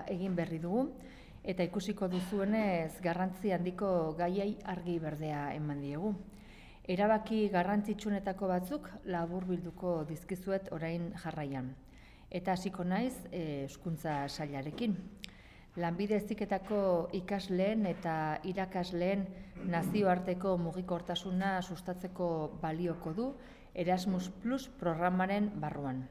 egin berri dugu, eta ikusiko duzuenez garrantzi handiko gaiei argi berdea eman diegu. Erabaki garrantzitsuenetako batzuk laburbilduko dizkizuet orain jarraian. Eta hasiko naiz hezkuntza sailarekin. Lanbide Heziketako ikasleen eta irakasleen nazioarteko mugikortasuna sustatzeko balioko du Erasmus Plus programaren barruan.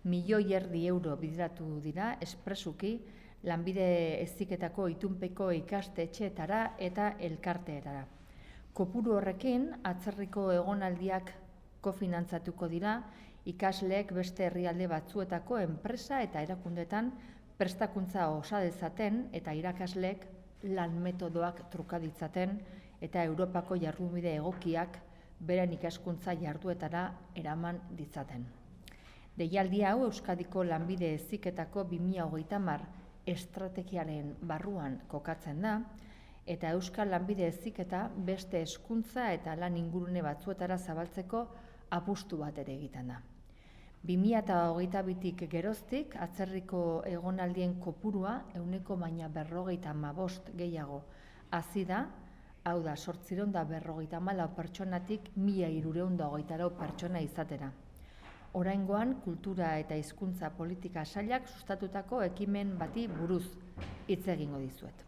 €1.000.000 bideratu dira espresuki Lanbide Heziketako itunpeko ikastetxeetara eta elkarteetara. Kopuru horrekin, atzerriko egonaldiak kofinantzatuko dira ikasleek beste herrialde batzuetako enpresa eta erakundetan prestakuntza osa dezaten eta irakasleek lan metodoak truka ditzaten eta Europako jardunbide egokiak beren ikaskuntza jarduetara eraman ditzaten. Deialdi hau Euskadiko Lanbide Heziketako 2030 estrategiaren barruan kokatzen da, eta Euskal Lanbide Heziketa beste hezkuntza eta lan ingurune batzuetara zabaltzeko apustu bat ere egiten da. 2022tik geroztik atzerriko egonaldien kopurua 1,45% gehiago hazi da, hau da 854 pertsonatik 1.324 pertsona izatera. Oraingoan, kultura eta hizkuntza politika sailak sustatutako ekimen bati buruz hitz egingo dizuet.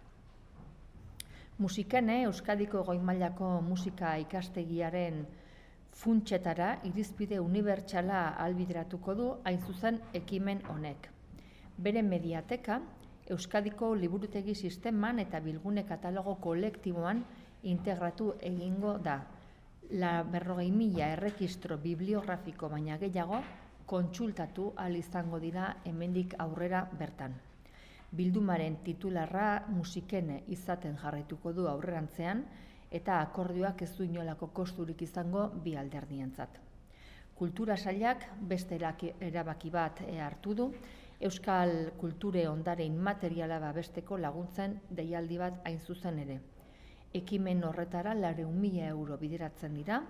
Musikene, Euskadiko goi-mailako musika ikastegiaren funtsetara irizpide unibertsala ahalbideratuko du hain zuzen ekimen honek. Bere mediateka, Euskadiko liburutegi sisteman eta bilgune katalogo kolektiboan integratu egingo da. 40.000 erregistro bibliografiko baina gehiago kontsultatu ahal izango dira hemendik aurrera bertan. Bildumaren titularra Musikene izaten jarraituko du aurrerantzean, eta akordioak ez du inolako kosturik izango bi alderdientzat. Kultura sailak beste erabaki bat hartu du, Euskal kulture ondare inmateriala babesteko laguntzen deialdi bat hain zuzen ere. Ekimen horretara €400.000 bideratzen dira,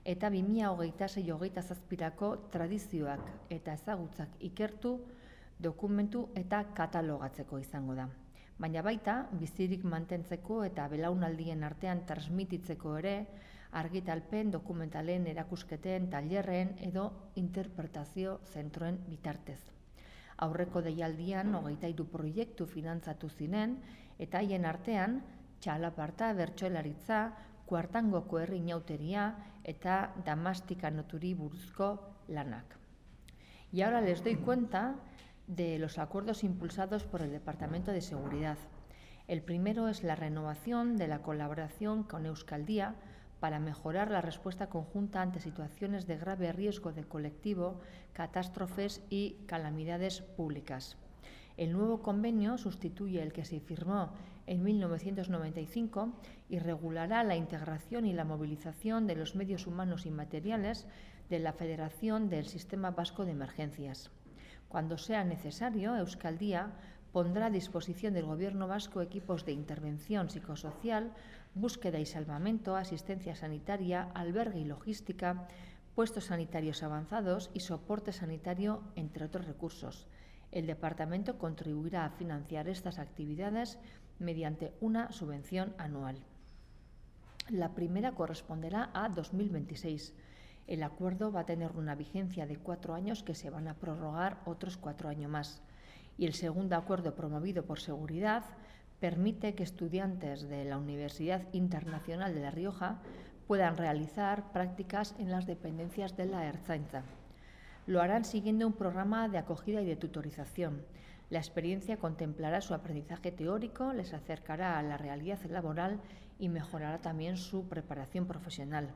eta 2026-2027ko tradizioak eta ezagutzak ikertu, dokumentu eta katalogatzeko izango da. Baina baita, bizirik mantentzeko eta belaunaldien artean transmititzeko ere, argitalpen, dokumentalen, erakusketen, tailerren edo interpretazio zentroen bitartez. Aurreko deialdian 23 proiektu finantzatu ziren, eta haien artean, txalaparta, bertsoelaritza, kuartangoko herri inauteria eta damastika-noturi buruzko lanak. Y ahora les doy cuenta de los acuerdos impulsados por el Departamento de Seguridad. El primero es la renovación de la colaboración con Euskaldía para mejorar la respuesta conjunta ante situaciones de grave riesgo de colectivo, catástrofes y calamidades públicas. El nuevo convenio sustituye el que se firmó en 1995 y regulará la integración y la movilización de los medios humanos y materiales de la Federación del Sistema Vasco de Emergencias. Cuando sea necesario, Euskaldía pondrá a disposición del Gobierno vasco equipos de intervención psicosocial, búsqueda y salvamento, asistencia sanitaria, albergue y logística, puestos sanitarios avanzados y soporte sanitario, entre otros recursos. El Departamento contribuirá a financiar estas actividades mediante una subvención anual. La primera corresponderá a 2026. El acuerdo va a tener una vigencia de 4 años que se van a prorrogar otros 4 años más. Y el segundo acuerdo promovido por Seguridad permite que estudiantes de la Universidad Internacional de La Rioja puedan realizar prácticas en las dependencias de la Ertzaintza. Lo harán siguiendo un programa de acogida y de tutorización. La experiencia contemplará su aprendizaje teórico, les acercará a la realidad laboral y mejorará también su preparación profesional.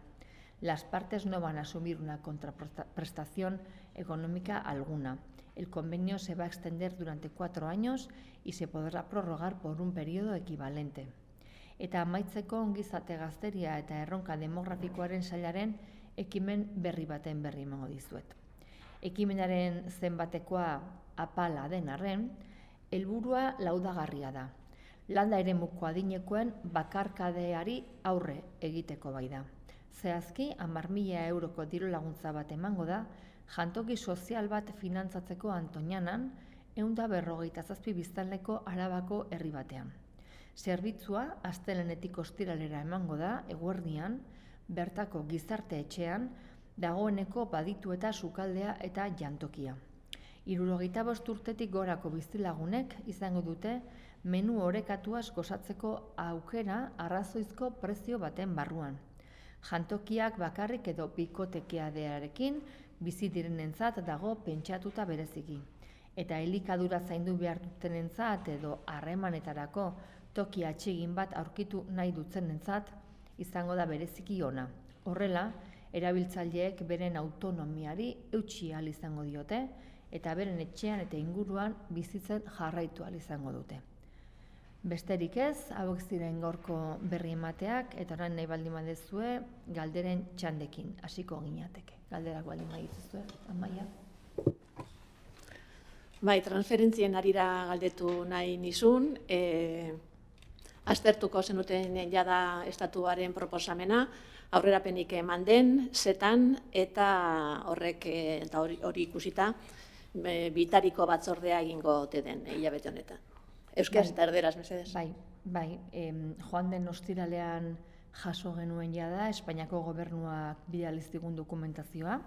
Las partes no van a asumir una contraprestación económica alguna. El convenio se va a extender durante 4 años y se podrá prorrogar por un periodo equivalente. Eta amaitzeko ongizate gazteria eta erronka demografikoaren sailaren ekimen berri baten berri emango dizuet. Ekimenaren zenbatekoa apala den arren, helburua laudagarria da. Landa eremuko adinekoen bakarkadeari aurre egiteko bai da. Zehazki, 10.000 euroko diru laguntza bat emango da, jantoki sozial bat finantzatzeko Antoñanan, 157 biztanleko Arabako herri batean. Zerbitzua astelehenetik ostiralera emango da eguerdian, bertako gizarte etxean, dagoeneko baditu eta sukaldea eta jantokia. 75 urtetik gorako bizilagunek izango dute menu orekatuaz gozatzeko aukera arrazoizko prezio baten barruan. Jantokiak bakarrik edo bikotekeadearekin bizi direnentzat dago pentsatuta bereziki. Eta elikadura zaindu behar dutenentzat edo harremanetarako toki atsegin bat aurkitu nahi dutenentzat izango da bereziki ona. Horrela, erabiltzaileek beren autonomiari eutsi ahal izango diote eta beren etxean eta inguruan bizitzen jarraitu ahal izango dute. Besterik ez, hauek ziren gaurko berri emateak, eta orain nahi baldin baduzue galderen txandekin hasiko ginateke. Galderak baldin badituzue, Amaia. Bai, transferentzien harira galdetu nahi nizun, aztertuko zenuten jada estatuaren proposamena, aurrerapenik eman den, zetan, eta horrek, eta hori ikusita, bitariko batzordea egingo ote den hilabete honetan. Euskaraz eta erderaz, mesedez. Bai, joan den ostiralean jaso genuen jada, Espainiako gobernuak bidaliz digun dokumentazioa,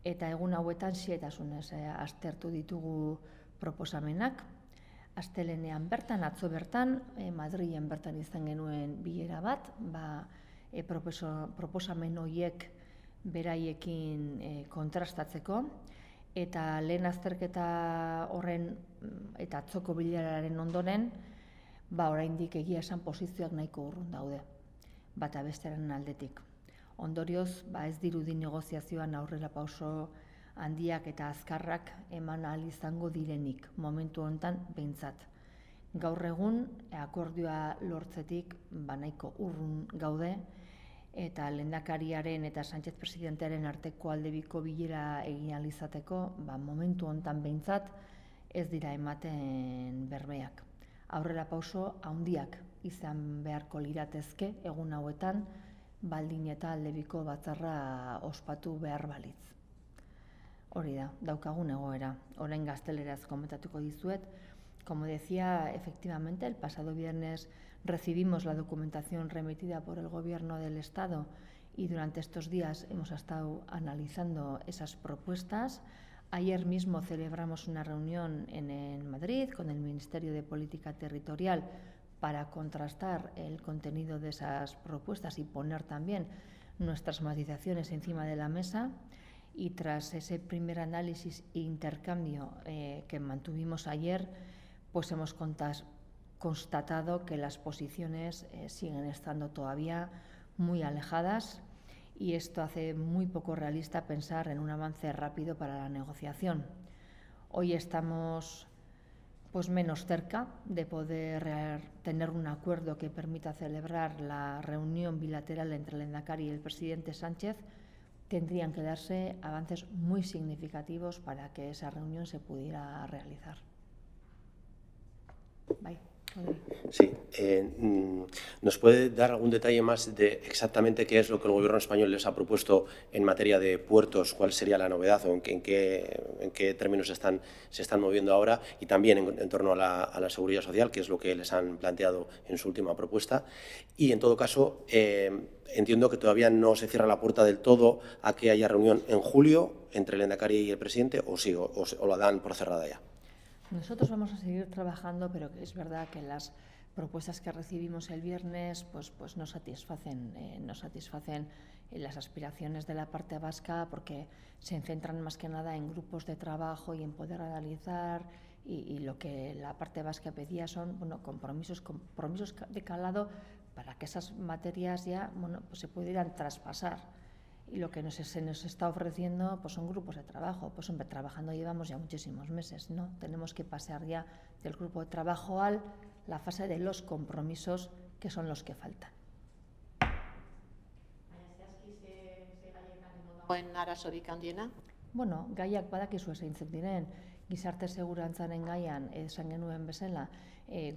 eta egun hauetan xehetasunez aztertu ditugu proposamenak. Astelehenean bertan, atzo bertan, Madrilen bertan izan genuen bilera bat, proposamen horiek beraiekin kontrastatzeko, eta lehen azterketa horren eta atzoko bileraren ondoren, oraindik egia esan posizioak nahiko urrun daude, bata bestearen aldetik. Ondorioz, ez dirudi negoziazioan aurrera pauso handiak eta azkarrak eman ahal izango direnik, momentu honetan behintzat. Gaur egun, akordioa lortzetik nahiko urrun gaude, eta lehendakariaren eta Sánchez presidentearen arteko aldebiko bilera egin ahal izateko, momentu honetan behintzat ez dira ematen bermeak. Aurrera pauso handiak izan beharko liratezke egun hauetan, baldin eta aldebiko batzarra ospatu behar balitz. Hori da, daukagun egoera. Orain gazteleraz komentatuko dizuet. Como decía, efectivamente, el pasado viernes recibimos la documentación remitida por el Gobierno del Estado y durante estos días hemos estado analizando esas propuestas. Ayer mismo celebramos una reunión en Madrid con el Ministerio de Política Territorial para contrastar el contenido de esas propuestas y poner también nuestras matizaciones encima de la mesa. Y tras ese primer análisis e intercambio que mantuvimos ayer, pues hemos constatado que las posiciones siguen estando todavía muy alejadas y esto hace muy poco realista pensar en un avance rápido para la negociación. Hoy estamos menos cerca de poder tener un acuerdo que permita celebrar la reunión bilateral entre el lehendakari y el presidente Sánchez. Tendrían que darse avances muy significativos para que esa reunión se pudiera realizar. Bye. Sí, ¿nos puede dar algún detalle más de exactamente qué es lo que el Gobierno español les ha propuesto en materia de puertos? ¿Cuál sería la novedad o en qué términos se están moviendo ahora? Y también en torno a la seguridad social, que es lo que les han planteado en su última propuesta. Y en todo caso, entiendo que todavía no se cierra la puerta del todo a que haya reunión en julio entre el lehendakari y el presidente, o sí, o la dan por cerrada ya. Nosotros vamos a seguir trabajando, pero es verdad que las propuestas que recibimos el viernes pues no satisfacen las aspiraciones de la parte vasca, porque se centran más que nada en grupos de trabajo y en poder analizar, y lo que la parte vasca pedía son compromisos de calado para que esas materias ya pues se pudieran traspasar. Y lo que se nos está ofreciendo pues son grupos de trabajo. Pues hombre, trabajando llevamos ya muchísimos meses, ¿no? Tenemos que pasar ya del grupo de trabajo a la fase de los compromisos, que son los que faltan. Arazorik handiena? Bueno, gaiak badakizu zeintzuk diren. Gizarte segurantzaren gaian esan genuen bezala,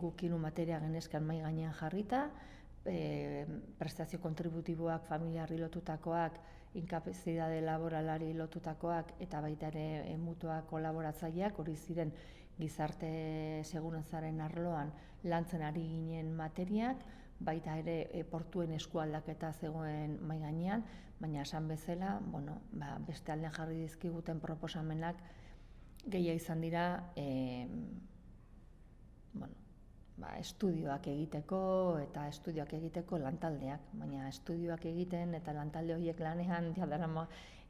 guk hiru materia genezkan mahai gainean jarrita, prestazio kontributiboak, familiarri lotutakoak, inkapazitate laboralari lotutakoak eta baita ere mutua kolaboratzaileak, hori ziren gizarte segurantzaren arloan lantzen ari ginen materiak, baita ere portuen eskualdaketa zegoen mahai gainean, baina esan bezala, beste aldean jarri dizkiguten proposamenak gehia izan dira estudioak egiteko lantaldeak, baina estudioak egiten eta lantalde horiek lanean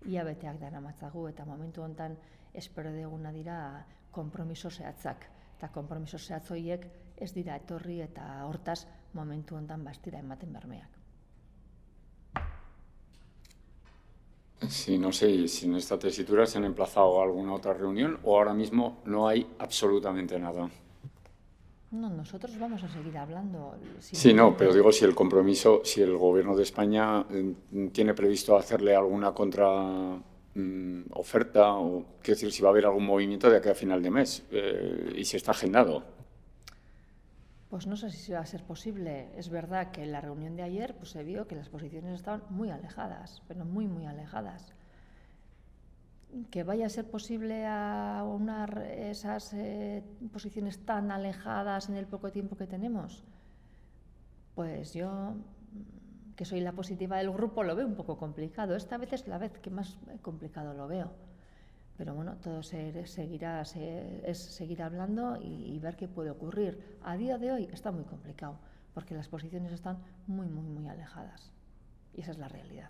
hilabeteak daramatzagu, eta momentu honetan espero duguna dira konpromiso zehatzak, eta konpromiso zehatz horiek ez dira etorri, eta hortaz momentu honetan ez dira ematen bermeak. Sí, no sé si en esta tesitura se han emplazado a alguna otra reunión o ahora mismo no hay absolutamente nada. No, nosotros vamos a seguir hablando. Sí, no, pero digo si el compromiso, si el Gobierno de España tiene previsto hacerle alguna oferta, o quiero decir, si va a haber algún movimiento de aquí a final de mes y si está agendado. Pues no sé si va a ser posible. Es verdad que en la reunión de ayer se vio que las posiciones estaban muy alejadas, pero muy, muy alejadas. Que vaya a ser posible aunar esas posiciones tan alejadas en el poco tiempo que tenemos, pues yo, que soy la positiva del grupo, lo veo un poco complicado. Esta vez es la vez que más complicado lo veo. Pero bueno, todo es seguir hablando y ver qué puede ocurrir. A día de hoy está muy complicado, porque las posiciones están muy, muy, muy alejadas. Y esa es la realidad.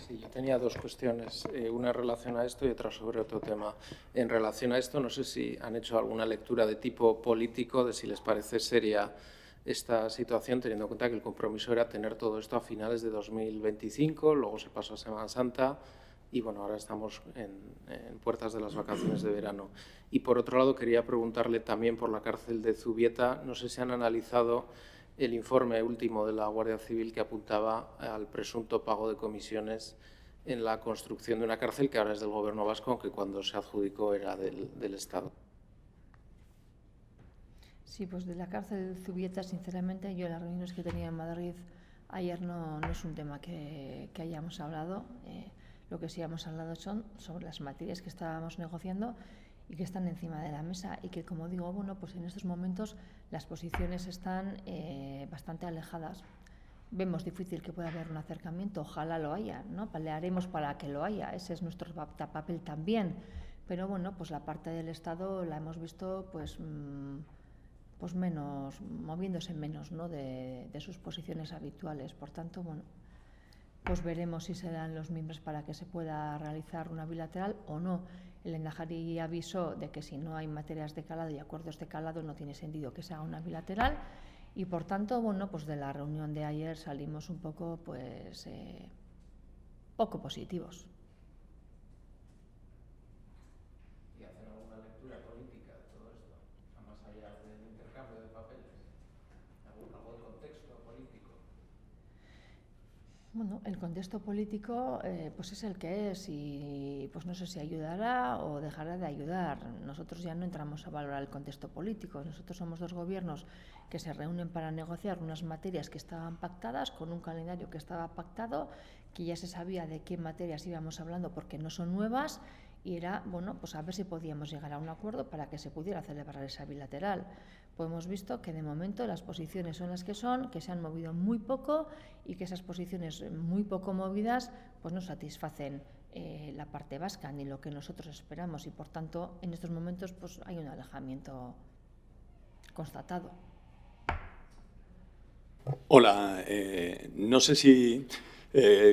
Sí, yo tenía dos cuestiones, una en relación a esto y otra sobre otro tema. En relación a esto, no sé si han hecho alguna lectura de tipo político, de si les parece seria esta situación, teniendo en cuenta que el compromiso era tener todo esto a finales de 2025, luego se pasó a Semana Santa y bueno, ahora estamos en puertas de las vacaciones de verano. Y por otro lado, quería preguntarle también por la cárcel de Zubieta, no sé si han analizado el informe último de la Guardia Civil que apuntaba al presunto pago de comisiones en la construcción de una cárcel que ahora es del Gobierno vasco, aunque cuando se adjudicó era del Estado. Sí, pues de la cárcel de Zubieta, sinceramente, yo en las reuniones que tenía en Madrid ayer no es un tema que hayamos hablado. Lo que sí hemos hablado son sobre las materias que estábamos negociando y que están encima de la mesa y que, como digo, pues en estos momentos las posiciones están bastante alejadas. Vemos difícil que pueda haber un acercamiento, ojalá lo haya, ¿no? Pelearemos para que lo haya, ese es nuestro papel también. Pero bueno, pues la parte del Estado la hemos visto pues menos, moviéndose menos, ¿no? de sus posiciones habituales. Por tanto, bueno, pues veremos si se dan los mimbres para que se pueda realizar una bilateral o no. El Lehendakari avisó de que si no hay materias de calado y acuerdos de calado no tiene sentido que se haga una bilateral y por tanto, bueno, pues de la reunión de ayer salimos un poco, pues, poco positivos. ¿Y hacen alguna lectura política de todo esto? Más allá del intercambio de papeles. ¿Algún contexto político? Bueno, el contexto político pues es el que es y pues no sé si ayudará o dejará de ayudar. Nosotros ya no entramos a valorar el contexto político. Nosotros somos dos gobiernos que se reúnen para negociar unas materias que estaban pactadas con un calendario que estaba pactado, que ya se sabía de qué materias íbamos hablando porque no son nuevas y era, bueno, pues a ver si podíamos llegar a un acuerdo para que se pudiera celebrar esa bilateral. Pues hemos visto que de momento las posiciones son las que son, que se han movido muy poco y que esas posiciones muy poco movidas pues no satisfacen la parte vasca ni lo que nosotros esperamos y por tanto en estos momentos pues hay un alejamiento constatado. Hola, no sé si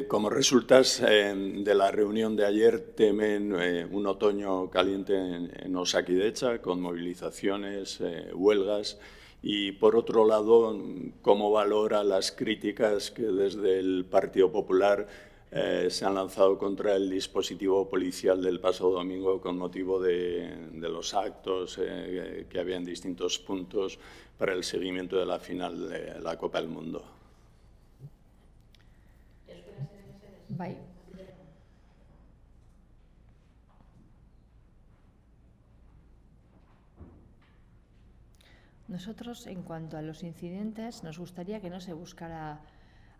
como resultas de la reunión de ayer temen un otoño caliente en Osakidetza con movilizaciones, huelgas y por otro lado, ¿cómo valora las críticas que desde el Partido Popular se han lanzado contra el dispositivo policial del pasado domingo con motivo de los actos que había en distintos puntos para el seguimiento de la final de la Copa del Mundo? Bai. Nosotros, en cuanto a los incidentes, nos gustaría que no se buscara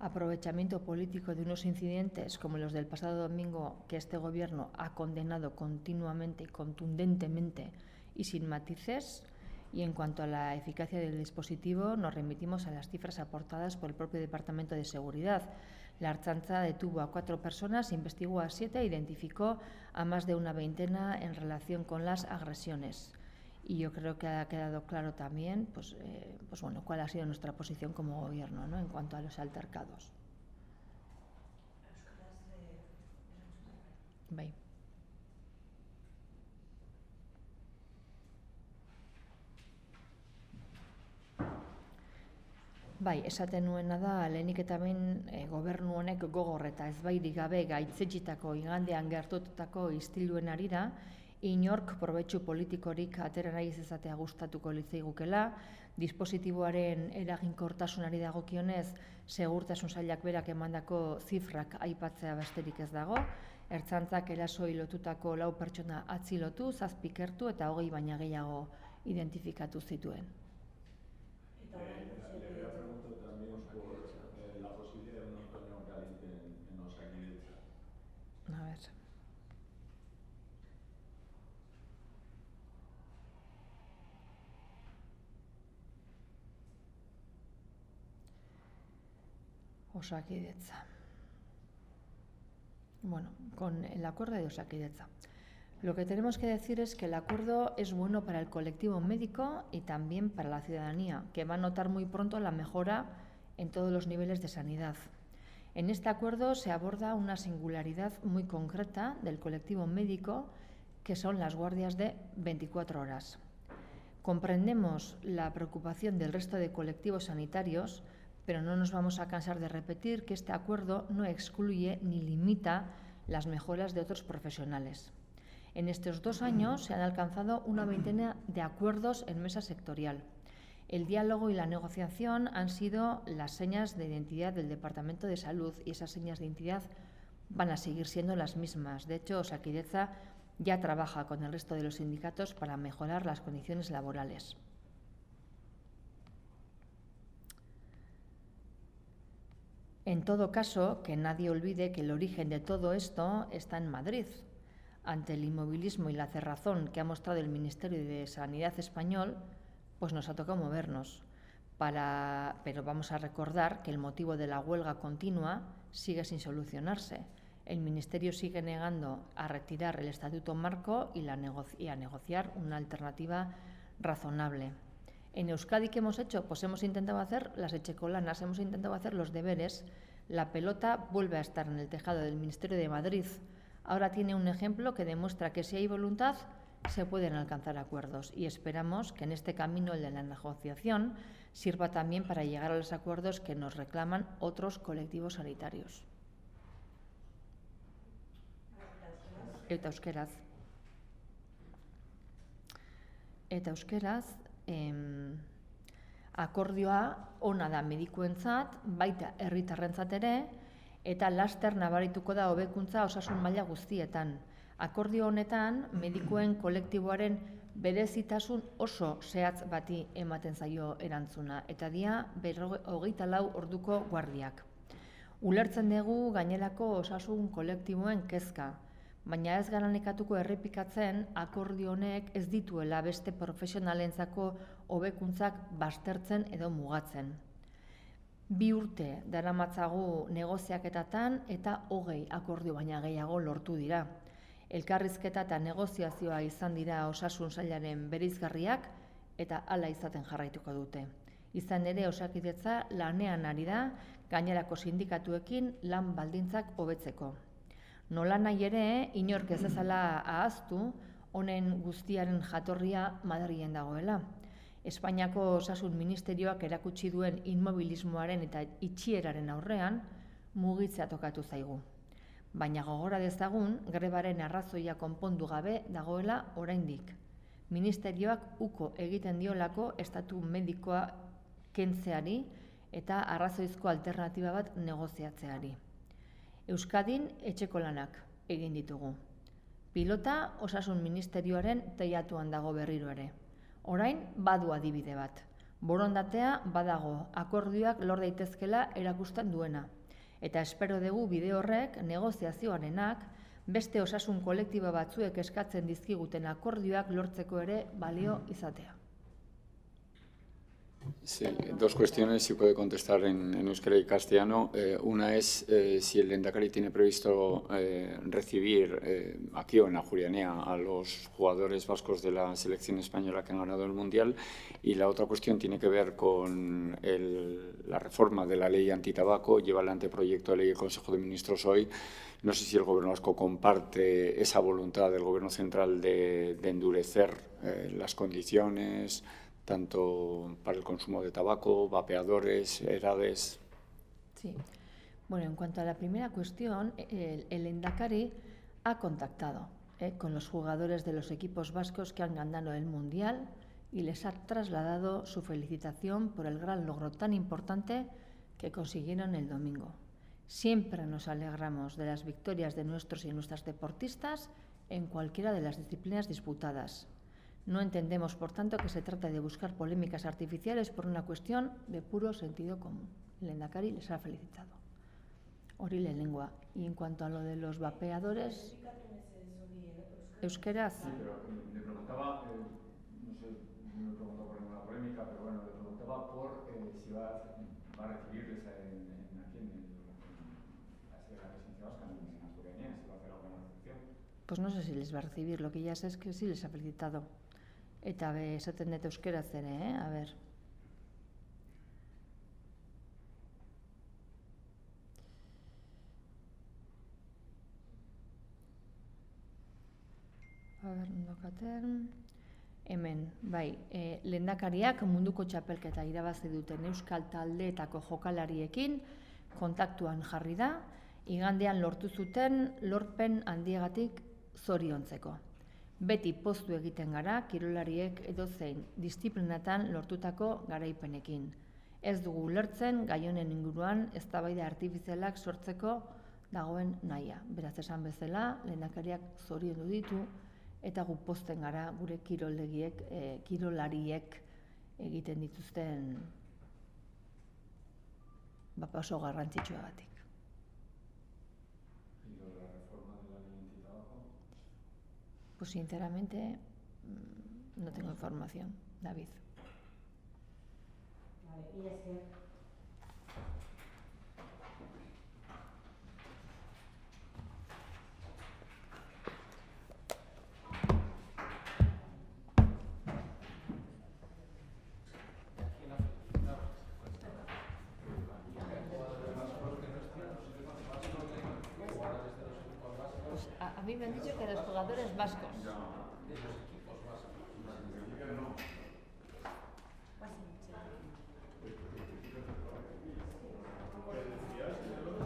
aprovechamiento político de unos incidentes como los del pasado domingo que este Gobierno ha condenado continuamente y contundentemente y sin matices. Y en cuanto a la eficacia del dispositivo, nos remitimos a las cifras aportadas por el propio Departamento de Seguridad. La Ertzaintza detuvo a 4 personas, investigó a 7 e identificó a más de una veintena en relación con las agresiones. Y yo creo que ha quedado claro también pues bueno, cuál ha sido nuestra posición como Gobierno, ¿no?, en cuanto a los altercados. Bai. Bai, esaten nuena da, lehenik eta behin Gobernu honek gogor eta ezbairik gabe gaitzetxitako igandean gertatutako istiluen harira, inork probetxu politikorik atera nahi izatea gustatuko litzaigukela, dispositiboaren eraginkortasunari dagokionez, segurtasun sailak berak emandako zifrak aipatzea besterik ez dago, Ertzaintzak erasoi lotutako 4 pertsona atzilotu, 7 ikertu eta 20 baina gehiago identifikatu zituen. A ver. Osakidetza. Bueno, con el acuerdo de Osakidetza. Lo que tenemos que decir es que el acuerdo es bueno para el colectivo médico y también para la ciudadanía, que va a notar muy pronto la mejora en todos los niveles de sanidad. En este acuerdo se aborda una singularidad muy concreta del colectivo médico, que son las guardias de 24 horas. Comprendemos la preocupación del resto de colectivos sanitarios, pero no nos vamos a cansar de repetir que este acuerdo no excluye ni limita las mejoras de otros profesionales. En estos 2 años se han alcanzado una veintena de acuerdos en mesa sectorial. El diálogo y la negociación han sido las señas de identidad del Departamento de Salud y esas señas de identidad van a seguir siendo las mismas. De hecho, Osakidetza ya trabaja con el resto de los sindicatos para mejorar las condiciones laborales. En todo caso, que nadie olvide que el origen de todo esto está en Madrid. Ante el inmovilismo y la cerrazón que ha mostrado el Ministerio de Sanidad español, pues nos ha tocado movernos. Pero vamos a recordar que el motivo de la huelga continua sigue sin solucionarse. El Ministerio sigue negando a retirar el Estatuto Marco y a negociar una alternativa razonable. En Euskadi, ¿qué hemos hecho? Pues hemos intentado hacer las echecolanas, hemos intentado hacer los deberes. La pelota vuelve a estar en el tejado del Ministerio de Madrid. Ahora tiene un ejemplo que demuestra que si hay voluntad se pueden alcanzar acuerdos y esperamos que en este camino, el de la negociación, sirva también para llegar a los acuerdos que nos reclaman otros colectivos sanitarios. Eta euskeraz. Akordioa ona da medikuentzat, baita herritarrentzat ere, eta laster nabarituko da hobekuntza osasun maila guztietan. Akordio honetan, medikuen kolektiboaren berezitasun oso zehatz bati ematen zaio erantzuna, eta dia 24 orduko guardiak. Ulertzen dugu gainerako osasun kolektiboen kezka, baina ez gara nekatuko errepikatzen akordio honek ez dituela beste profesionalentzako hobekuntzak baztertzen edo mugatzen. 2 urte daramatzagu negoziaketatan eta 20 akordio baina gehiago lortu dira. Elkarrizketa eta negoziazioa izan dira osasun sailaren bereizgarriak eta hala izaten jarraituko dute. Izan ere Osakidetza lanean ari da gainerako sindikatuekin lan baldintzak hobetzeko. Nola nahi ere, inork ez dezala ahaztu, honen guztiaren jatorria Madrilen dagoela. Espainiako Osasun Ministerioak erakutsi duen inmobilismoaren eta itxieraren aurrean mugitzea tokatu zaigu. Baina gogora dezagun, grebaren arrazoia konpondu gabe dagoela oraindik. Ministerioak uko egiten diolako estatu medikoa kentzeari eta arrazoizko alternatiba bat negoziatzeari. Euskadin etxeko lanak egin ditugu. Pilota Osasun Ministerioaren teilatuan dago berriro ere. Orain badu adibide bat. Borondatea badago, akordioak lor daitezkela erakusten duena. Eta espero dugu bide horrek, negoziazioarenak, beste osasun kolektibo batzuek eskatzen dizkiguten akordioak lortzeko ere balio izatea. Sí, dos cuestiones, si puede contestar en euskera y castellano. Una es si el Lehendakari tiene previsto recibir aquí o en Ajurianea a los jugadores vascos de la selección española que han ganado el Mundial. Y la otra cuestión tiene que ver con la reforma de la ley antitabaco. Lleva el anteproyecto de ley el Consejo de Ministros hoy. No sé si el Gobierno vasco comparte esa voluntad del Gobierno central de endurecer las condiciones, tanto para el consumo de tabaco, vapeadores, edades. Sí. Bueno, en cuanto a la primera cuestión, el Lehendakari ha contactado con los jugadores de los equipos vascos que han ganado el Mundial y les ha trasladado su felicitación por el gran logro tan importante que consiguieron el domingo. Siempre nos alegramos de las victorias de nuestros y nuestras deportistas en cualquiera de las disciplinas disputadas. No entendemos, por tanto, que se trata de buscar polémicas artificiales por una cuestión de puro sentido común. El Lehendakari les ha felicitado. Hori lehenengoa. Y en cuanto a lo de los vapeadores, euskeraz. Sí, pero le preguntaba, no sé, no le preguntaba por ninguna polémica, pero bueno, le preguntaba por si va a recibirles aquí en la presidencia vasca, en Asturias, si va a hacer alguna recepción. Pues no sé si les va a recibir, lo que ya sé es que sí les ha felicitado. Eta esaten dut euskeraz ere, a ver. A ver, nondokaten. Hemen, bai, lehendakariak munduko txapelketa irabazi duten euskal taldeetako jokalariekin kontaktuan jarri da, igandean lortu zuten lorpen handiagatik zoriontzeko. Beti poztu egiten gara kirolariek edozein disiplinatan lortutako garaipenekin. Ez dugu ulertzen gai honen inguruan eztabaida artifizialak sortzeko dagoen nahia. Beraz esan bezala, lehendakariak zoriondu ditu eta gu pozten gara gure kirolariek egiten dituzten oso garrantzitsuagatik. Pues sinceramente no tengo información, David. Vale, y es que... Pues a mí me han dicho que los jugadores vascos.